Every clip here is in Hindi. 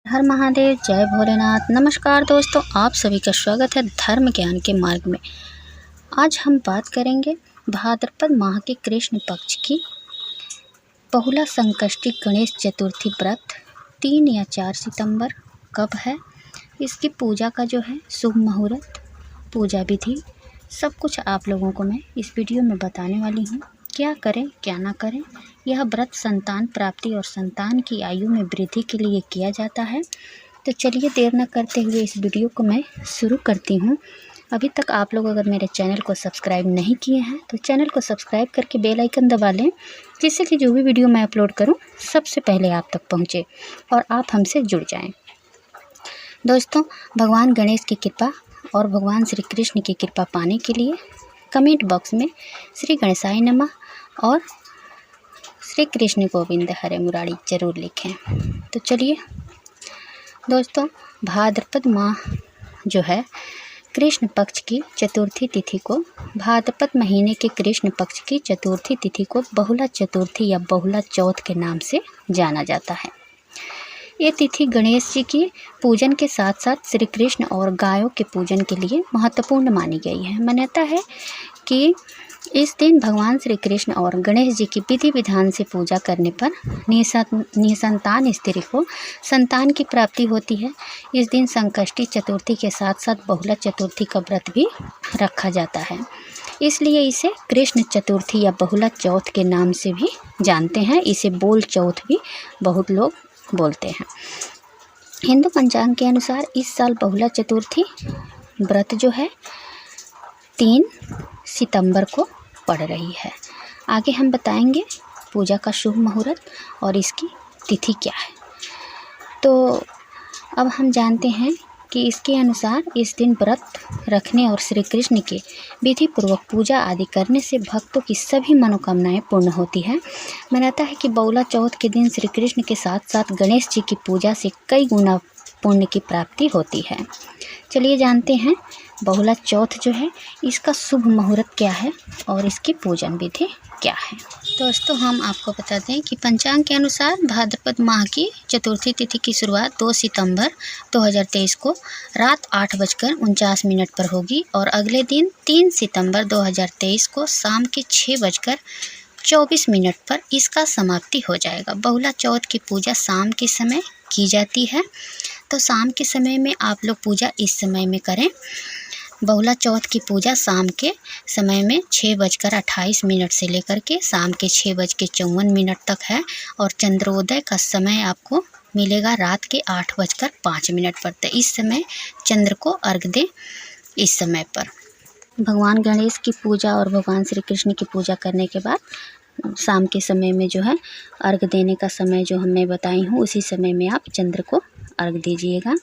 हर महादेव, जय भोलेनाथ। नमस्कार दोस्तों, आप सभी का स्वागत है धर्म ज्ञान के मार्ग में। आज हम बात करेंगे भाद्रपद माह के कृष्ण पक्ष की बहुला संकष्टी गणेश चतुर्थी व्रत 3 या 4 सितंबर कब है, इसकी पूजा का जो है शुभ मुहूर्त, पूजा विधि, सब कुछ आप लोगों को मैं इस वीडियो में बताने वाली हूँ। क्या करें क्या ना करें। यह व्रत संतान प्राप्ति और संतान की आयु में वृद्धि के लिए किया जाता है। तो चलिए देर न करते हुए इस वीडियो को मैं शुरू करती हूँ। अभी तक आप लोग अगर मेरे चैनल को सब्सक्राइब नहीं किए हैं तो चैनल को सब्सक्राइब करके बेल आइकन दबा लें, जिससे कि जो भी वीडियो मैं अपलोड करूँ सबसे पहले आप तक पहुँचे और आप हमसे जुड़ जाएँ। दोस्तों, भगवान गणेश की कृपा और भगवान श्री कृष्ण की कृपा पाने के लिए कमेंट बॉक्स में श्री गणेशाय नमः और श्री कृष्ण गोविंद हरे मुरारी जरूर लिखें। तो चलिए दोस्तों, भाद्रपद माह जो है कृष्ण पक्ष की चतुर्थी तिथि को, भाद्रपद महीने के कृष्ण पक्ष की चतुर्थी तिथि को बहुला चतुर्थी या बहुला चौथ के नाम से जाना जाता है। ये तिथि गणेश जी की पूजन के साथ साथ श्री कृष्ण और गायों के पूजन के लिए महत्वपूर्ण मानी गई है। मान्यता है कि इस दिन भगवान श्री कृष्ण और गणेश जी की विधि विधान से पूजा करने पर निसंतान स्त्री को संतान की प्राप्ति होती है। इस दिन संकष्टी चतुर्थी के साथ साथ बहुला चतुर्थी का व्रत भी रखा जाता है, इसलिए इसे कृष्ण चतुर्थी या बहुला चौथ के नाम से भी जानते हैं। इसे बोल चौथ भी बहुत लोग बोलते हैं। हिंदू पंचांग के अनुसार इस साल बहुला चतुर्थी व्रत जो है 3 सितंबर को पड़ रही है। आगे हम बताएंगे पूजा का शुभ मुहूर्त और इसकी तिथि क्या है। तो अब हम जानते हैं कि इसके अनुसार इस दिन व्रत रखने और श्री कृष्ण के विधि पूर्वक पूजा आदि करने से भक्तों की सभी मनोकामनाएं पूर्ण होती है। मान्यता है कि बहुला चौथ के दिन श्री कृष्ण के साथ साथ गणेश जी की पूजा से कई गुना पुण्य की प्राप्ति होती है। चलिए जानते हैं बहुला चौथ जो है इसका शुभ मुहूर्त क्या है और इसकी पूजन विधि क्या है। दोस्तों, हम आपको बता दें कि पंचांग के अनुसार भाद्रपद माह की चतुर्थी तिथि की शुरुआत 2 सितंबर 2023 को रात 8:49 पर होगी और अगले दिन 3 सितंबर 2023 को शाम के 6:24 पर इसका समाप्ति हो जाएगा। बहुला चौथ की पूजा शाम के समय की जाती है, तो शाम के समय में आप लोग पूजा इस समय में करें। बहुला चौथ की पूजा शाम के समय में 6:28 से लेकर के शाम के 6:54 तक है और चंद्रोदय का समय आपको मिलेगा रात के 8:05 पर। तो इस समय चंद्र को अर्घ दें। इस समय पर भगवान गणेश की पूजा और भगवान श्री कृष्ण की पूजा करने के बाद शाम के समय में जो है अर्घ देने का समय जो मैं बताई हूँ, उसी समय में आप चंद्र को अर्घ दीजिएगा।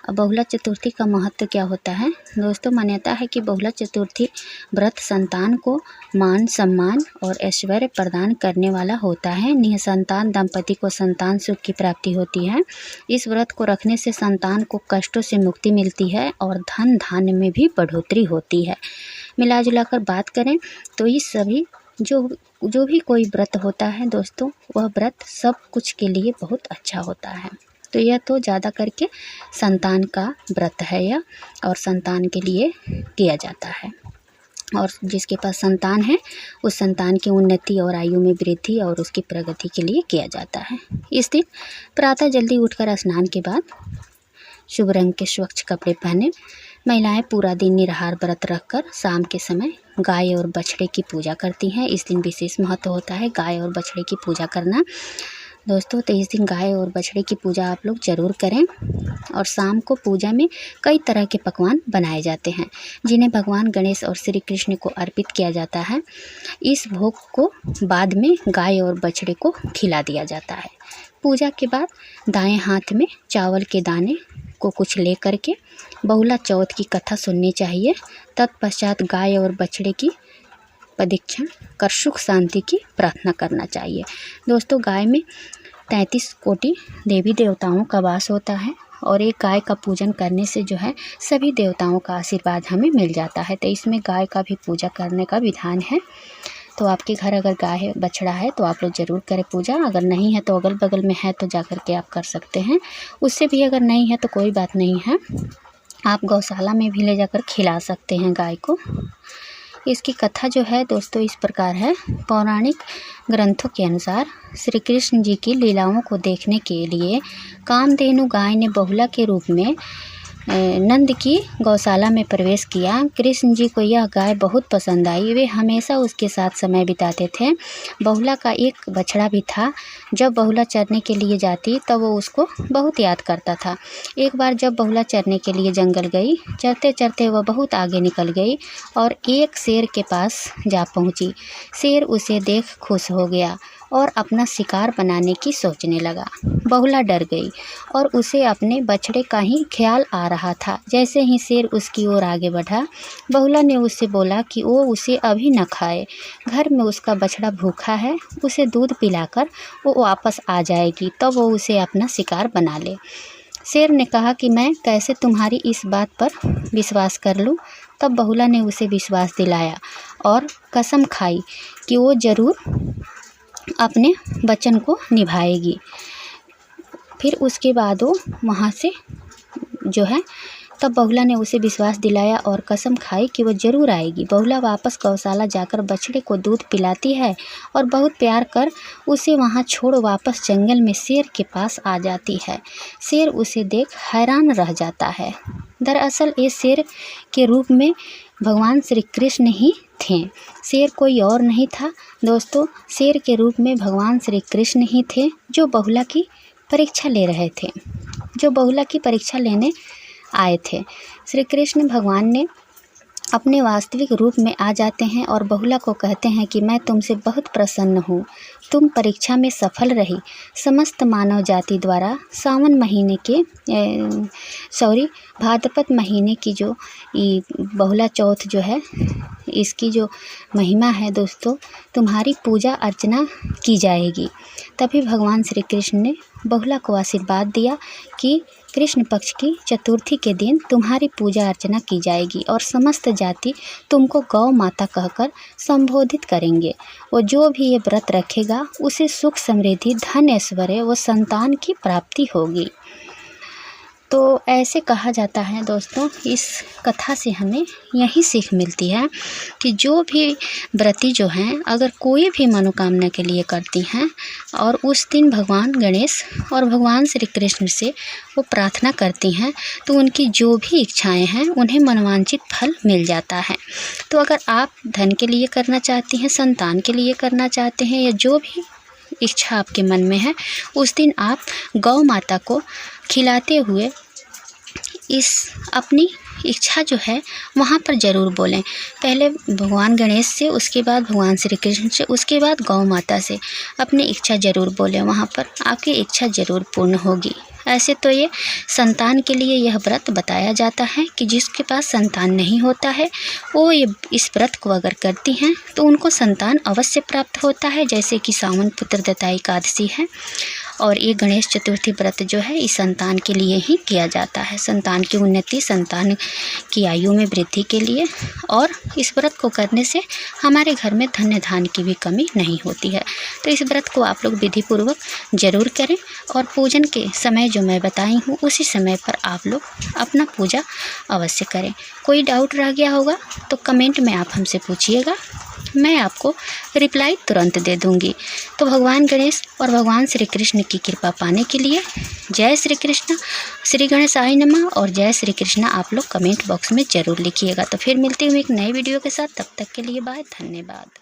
अब बहुला चतुर्थी का महत्व क्या होता है दोस्तों। मान्यता है कि बहुला चतुर्थी व्रत संतान को मान सम्मान और ऐश्वर्य प्रदान करने वाला होता है। निसंतान दंपति को संतान सुख की प्राप्ति होती है। इस व्रत को रखने से संतान को कष्टों से मुक्ति मिलती है और धन धान्य में भी बढ़ोतरी होती है। मिला जुलाकर बात करें तो इस सभी जो भी कोई व्रत होता है दोस्तों, वह व्रत सब कुछ के लिए बहुत अच्छा होता है। तो यह तो ज़्यादा करके संतान का व्रत है यह, और संतान के लिए किया जाता है। और जिसके पास संतान है उस संतान की उन्नति और आयु में वृद्धि और उसकी प्रगति के लिए किया जाता है। इस दिन प्रातः जल्दी उठकर स्नान के बाद शुभ रंग के स्वच्छ कपड़े पहने महिलाएं पूरा दिन निराहार व्रत रखकर शाम के समय गाय और बछड़े की पूजा करती हैं। इस दिन विशेष महत्व होता है गाय और बछड़े की पूजा करना दोस्तों। तो इस दिन गाय और बछड़े की पूजा आप लोग ज़रूर करें। और शाम को पूजा में कई तरह के पकवान बनाए जाते हैं, जिन्हें भगवान गणेश और श्री कृष्ण को अर्पित किया जाता है। इस भोग को बाद में गाय और बछड़े को खिला दिया जाता है। पूजा के बाद दाएं हाथ में चावल के दाने को कुछ ले करके बहुला चौथ की कथा सुननी चाहिए। तत्पश्चात गाय और बछड़े की प्रदक्षिण कर सुख शांति की प्रार्थना करना चाहिए। दोस्तों, गाय में 33 कोटि देवी देवताओं का वास होता है और एक गाय का पूजन करने से जो है सभी देवताओं का आशीर्वाद हमें मिल जाता है। तो इसमें गाय का भी पूजा करने का विधान है। तो आपके घर अगर गाय है बछड़ा है तो आप लोग ज़रूर करें पूजा। अगर नहीं है तो अगल बगल में है तो जा कर के आप कर सकते हैं। उससे भी अगर नहीं है तो कोई बात नहीं है, आप गौशाला में भी ले जाकर खिला सकते हैं गाय को। इसकी कथा जो है दोस्तों इस प्रकार है। पौराणिक ग्रंथों के अनुसार श्री कृष्ण जी की लीलाओं को देखने के लिए कामधेनु गाय ने बहुला के रूप में नंद की गौशाला में प्रवेश किया। कृष्ण जी को यह गाय बहुत पसंद आई, वे हमेशा उसके साथ समय बिताते थे। बहुला का एक बछड़ा भी था। जब बहुला चरने के लिए जाती तब वो उसको बहुत याद करता था। एक बार जब बहुला चरने के लिए जंगल गई, चरते चरते वह बहुत आगे निकल गई और एक शेर के पास जा पहुंची। शेर उसे देख खुश हो गया और अपना शिकार बनाने की सोचने लगा। बहुला डर गई और उसे अपने बछड़े का ही ख्याल आ रहा था। जैसे ही शेर उसकी ओर आगे बढ़ा, बहुला ने उससे बोला कि वो उसे अभी न खाए, घर में उसका बछड़ा भूखा है, उसे दूध पिलाकर वो वापस आ जाएगी, तब वो उसे अपना शिकार बना ले। शेर ने कहा कि मैं कैसे तुम्हारी इस बात पर विश्वास कर लूँ। तब बहुला ने उसे विश्वास दिलाया और कसम खाई कि वो ज़रूर अपने वचन को निभाएगी। फिर उसके बाद वो वहाँ से जो है, तब बहुला ने उसे विश्वास दिलाया और कसम खाई कि वो ज़रूर आएगी। बहुला वापस गौशाला जाकर बछड़े को दूध पिलाती है और बहुत प्यार कर उसे वहाँ छोड़ वापस जंगल में शेर के पास आ जाती है। शेर उसे देख हैरान रह जाता है। दरअसल ये शेर के रूप में भगवान श्री कृष्ण ही थे। शेर कोई और नहीं था दोस्तों, शेर के रूप में भगवान श्री कृष्ण ही थे जो बहुला की परीक्षा ले रहे थे, जो बहुला की परीक्षा लेने आए थे। श्री कृष्ण भगवान ने अपने वास्तविक रूप में आ जाते हैं और बहुला को कहते हैं कि मैं तुमसे बहुत प्रसन्न हूँ, तुम परीक्षा में सफल रही। समस्त मानव जाति द्वारा सावन महीने के भाद्रपद महीने की जो बहुला चौथ जो है, इसकी जो महिमा है दोस्तों, तुम्हारी पूजा अर्चना की जाएगी। तभी भगवान श्री कृष्ण ने बहुला को आशीर्वाद दिया कि कृष्ण पक्ष की चतुर्थी के दिन तुम्हारी पूजा अर्चना की जाएगी और समस्त जाति तुमको गौ माता कहकर संबोधित करेंगे। वो जो भी ये व्रत रखेगा उसे सुख समृद्धि धन ऐश्वर्य व संतान की प्राप्ति होगी। तो ऐसे कहा जाता है दोस्तों। इस कथा से हमें यही सीख मिलती है कि जो भी व्रती जो हैं, अगर कोई भी मनोकामना के लिए करती हैं और उस दिन भगवान गणेश और भगवान श्री कृष्ण से वो प्रार्थना करती हैं, तो उनकी जो भी इच्छाएं हैं उन्हें मनोवांछित फल मिल जाता है। तो अगर आप धन के लिए करना चाहती हैं, संतान के लिए करना चाहते हैं, या जो भी इच्छा आपके मन में है, उस दिन आप गौ माता को खिलाते हुए इस अपनी इच्छा जो है वहाँ पर ज़रूर बोलें। पहले भगवान गणेश से, उसके बाद भगवान श्री कृष्ण से, उसके बाद गौ माता से अपनी इच्छा ज़रूर बोलें। वहाँ पर आपकी इच्छा ज़रूर पूर्ण होगी। ऐसे तो ये संतान के लिए यह व्रत बताया जाता है कि जिसके पास संतान नहीं होता है वो ये इस व्रत को अगर करती हैं तो उनको संतान अवश्य प्राप्त होता है। जैसे कि सावन पुत्रदायिनी एकादशी है और ये गणेश चतुर्थी व्रत जो है इस संतान के लिए ही किया जाता है, संतान की उन्नति, संतान की आयु में वृद्धि के लिए। और इस व्रत को करने से हमारे घर में धन्य धान की भी कमी नहीं होती है। तो इस व्रत को आप लोग विधि पूर्वक ज़रूर करें और पूजन के समय जो मैं बताई हूँ उसी समय पर आप लोग अपना पूजा अवश्य करें। कोई डाउट रह गया होगा तो कमेंट में आप हमसे पूछिएगा, मैं आपको रिप्लाई तुरंत दे दूंगी। तो भगवान गणेश और भगवान श्री कृष्ण की कृपा पाने के लिए जय श्री कृष्ण, श्री गणेशाय नमः और जय श्री कृष्ण आप लोग कमेंट बॉक्स में ज़रूर लिखिएगा। तो फिर मिलते हुए एक नए वीडियो के साथ, तब तक के लिए बाय, धन्यवाद।